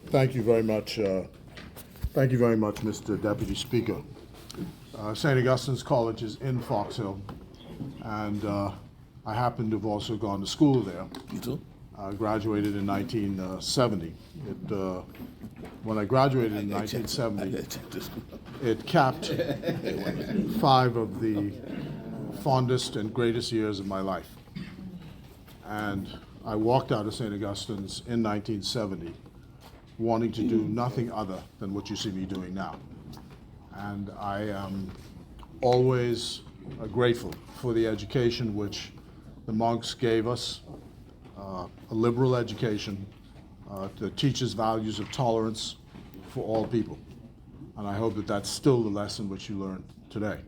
Thank you very much. Thank you very much, Mr. Deputy Speaker. St. Augustine's College is in Fox Hill, and I happen to have also gone to school there. You too? I graduated in 1970. When I graduated in 1970, it capped 5 of the fondest and greatest years of my life. And I walked out of St. Augustine's in 1970 wanting to do nothing other than what you see me doing now. And I am always grateful for the education which the monks gave us, a liberal education that teaches values of tolerance for all people. And I hope that that's still the lesson which you learned today.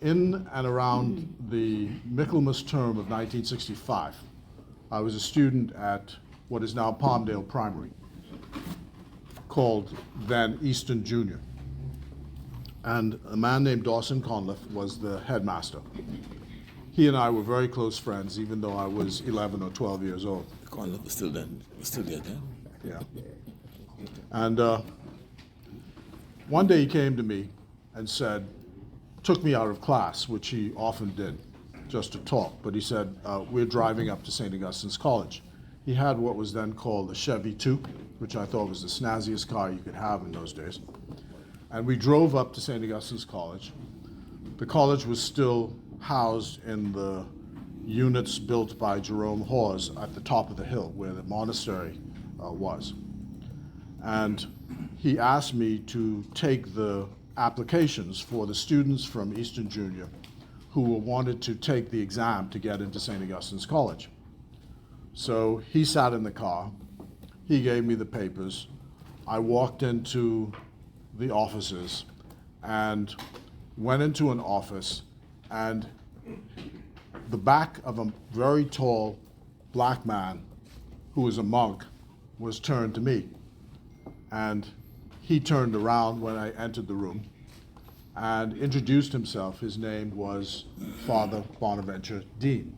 In and around the Michaelmas term of 1965, I was a student at what is now Palmdale Primary, called then Easton Junior. And a man named Dawson Conliffe was the headmaster. He and I were very close friends, even though I was 11 or 12 years old. Conliffe was still there then? Yeah. And one day he came to me and took me out of class, which he often did, just to talk. But he said, we're driving up to St. Augustine's College. He had what was then called the Chevy Toupe, which I thought was the snazziest car you could have in those days. And we drove up to St. Augustine's College. The college was still housed in the units built by Jerome Hawes at the top of the hill where the monastery was. And he asked me to take the applications for the students from Easton Junior who wanted to take the exam to get into St. Augustine's College. So he sat in the car, he gave me the papers, I walked into the offices and went into an office, and the back of a very tall black man who was a monk was turned to me. And he turned around when I entered the room and introduced himself. His name was Father Bonaventure Dean.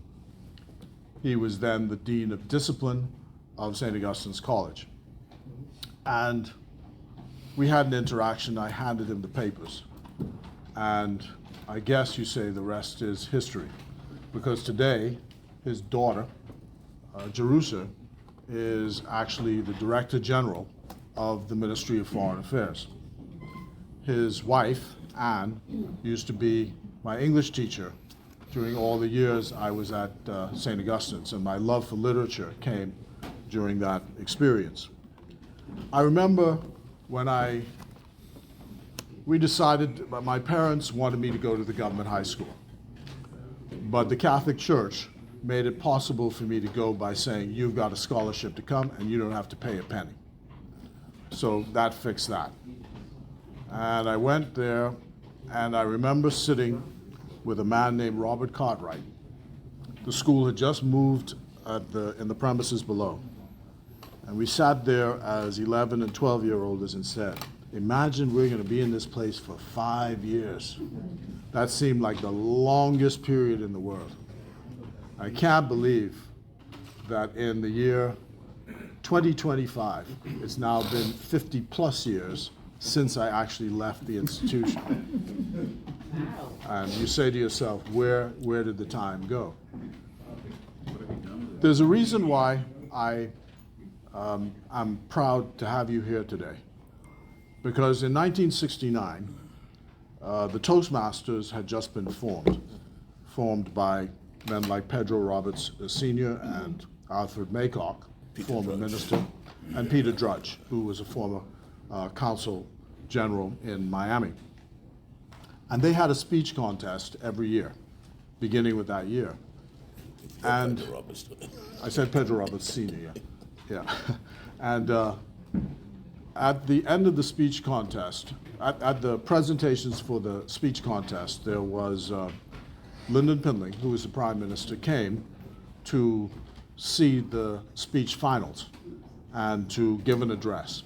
He was then the Dean of Discipline of St. Augustine's College. And we had an interaction. I handed him the papers. And I guess you say the rest is history, because today his daughter, Jerusha, is actually the Director General of the Ministry of Foreign Affairs. His wife, Anne, used to be my English teacher during all the years I was at St. Augustine's, and my love for literature came during that experience. I remember when we decided, my parents wanted me to go to the government high school, but the Catholic Church made it possible for me to go by saying, you've got a scholarship to come and you don't have to pay a penny. So that fixed that. And I went there, and I remember sitting with a man named Robert Cartwright. The school had just moved in the premises below. And we sat there as 11 and 12-year-olds and said, imagine we're going to be in this place for 5 years. That seemed like the longest period in the world. I can't believe that in the year 2025, it's now been 50 plus years since I actually left the institution. And you say to yourself, where did the time go? There's a reason why I'm proud to have you here today. Because in 1969, the Toastmasters had just been formed by men like Pedro Roberts Sr. and Alfred Maycock, former minister, and Peter Drudge, who was a former consul general in Miami. And they had a speech contest every year, beginning with that year. And I said Pedro Roberts Sr., yeah. And at the end of the speech contest, at the presentations for the speech contest, there was Lyndon Pindling, who was the prime minister, came to see the speech finals and to give an address.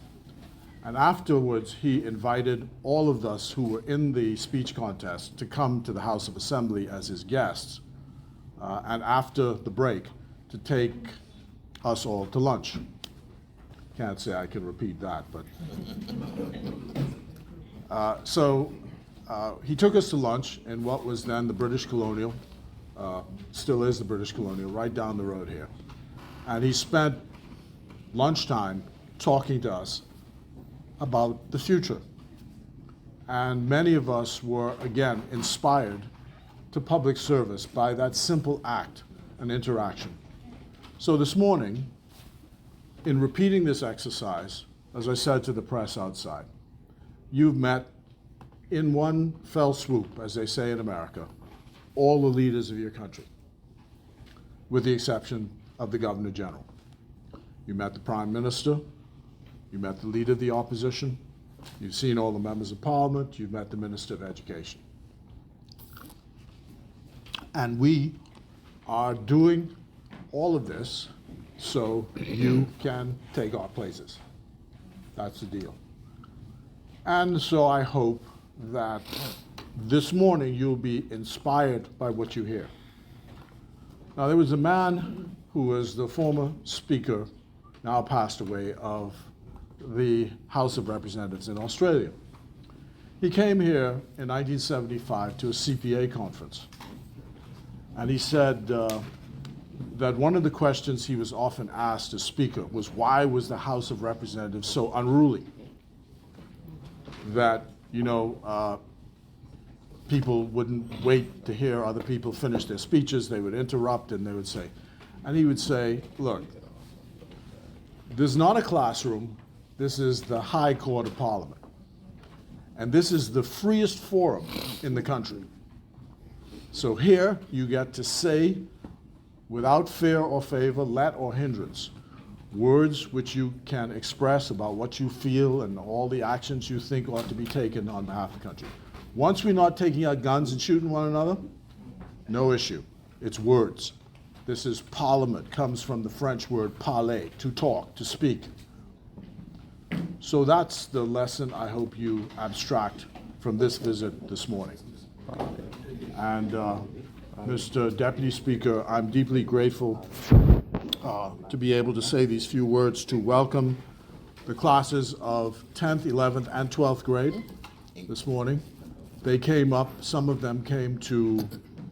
And afterwards, he invited all of us who were in the speech contest to come to the House of Assembly as his guests, and after the break, to take us all to lunch. Can't say I can repeat that, but. So he took us to lunch in what was then the British Colonial, still is the British Colonial, right down the road here. And he spent lunchtime talking to us about the future. And many of us were, again, inspired to public service by that simple act and interaction. So this morning, in repeating this exercise, as I said to the press outside, you've met in one fell swoop, as they say in America, all the leaders of your country, with the exception of the Governor General. You met the Prime Minister, you met the Leader of the Opposition, you've seen all the members of Parliament, you've met the Minister of Education. And we are doing all of this so you can take our places. That's the deal. And so I hope that this morning you'll be inspired by what you hear. Now, there was a man who was the former Speaker, now passed away, of the House of Representatives in Australia. He came here in 1975 to a CPA conference, and he said that one of the questions he was often asked as Speaker was, why was the House of Representatives so unruly? That, people wouldn't wait to hear other people finish their speeches, they would interrupt and they would say, and he would say, look, this is not a classroom, this is the High Court of Parliament. And this is the freest forum in the country. So here you get to say, without fear or favor, let or hindrance, words which you can express about what you feel and all the actions you think ought to be taken on behalf of the country. Once we're not taking out guns and shooting one another, no issue. It's words. This is Parliament, comes from the French word parler, to talk, to speak. So that's the lesson I hope you abstract from this visit this morning. And Mr. Deputy Speaker, I'm deeply grateful to be able to say these few words to welcome the classes of 10th, 11th, and 12th grade this morning. They came up, some of them came to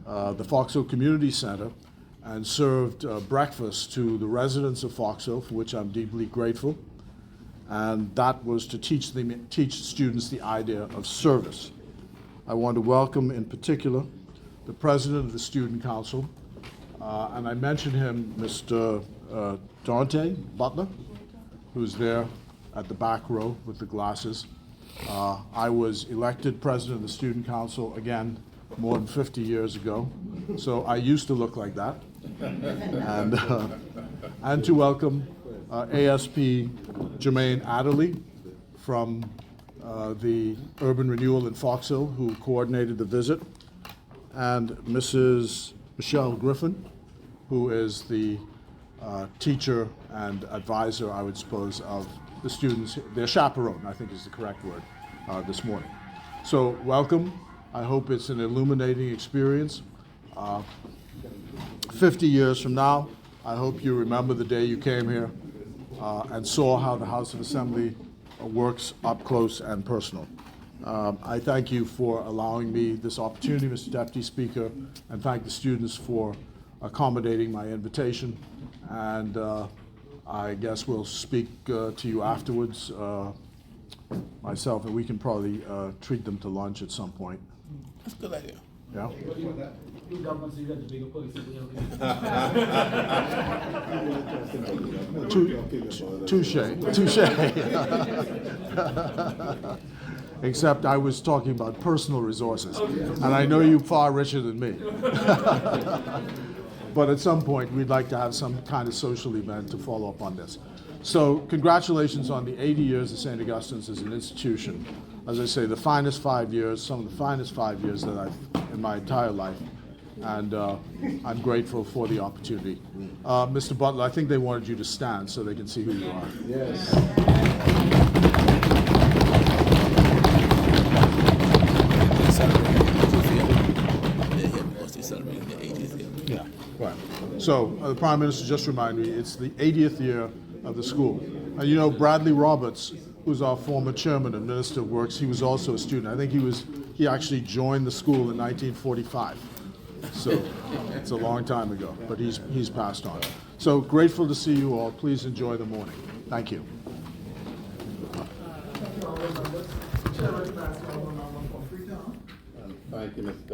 the Fox Hill Community Center and served breakfast to the residents of Fox Hill, for which I'm deeply grateful. And that was to teach students the idea of service. I want to welcome in particular the president of the Student Council, and I mentioned him, Mr. Dante Butler, who's there at the back row with the glasses. I was elected president of the Student Council, again, more than 50 years ago, so I used to look like that. And to welcome ASP Jermaine Adderley from the Urban Renewal in Fox Hill, who coordinated the visit, and Mrs. Michelle Griffin, who is the teacher and advisor, I would suppose, of the students, their chaperone, I think is the correct word, this morning. So welcome. I hope it's an illuminating experience. 50 years from now, I hope you remember the day you came here and saw how the House of Assembly works up close and personal. I thank you for allowing me this opportunity, Mr. Deputy Speaker, and thank the students for accommodating my invitation. And I guess we'll speak to you afterwards, myself, and we can probably treat them to lunch at some point. That's a good idea. Yeah? Touche. Except I was talking about personal resources, and I know you're far richer than me. But at some point, we'd like to have some kind of social event to follow up on this. So congratulations on the 80 years of St. Augustine's as an institution. As I say, the finest 5 years, some of the finest 5 years that I've in my entire life. And I'm grateful for the opportunity. Mr. Butler, I think they wanted you to stand so they can see who you are. Yes. Celebrating the 80th. Yeah, right. So the Prime Minister just reminded me, it's the 80th year of the school. And you know, Bradley Roberts, who's our former chairman and Minister of Works, he was also a student. I think he actually joined the school in 1945. So it's a long time ago, but he's passed on. So grateful to see you all. Please enjoy the morning. Thank you. Thank you, Mr.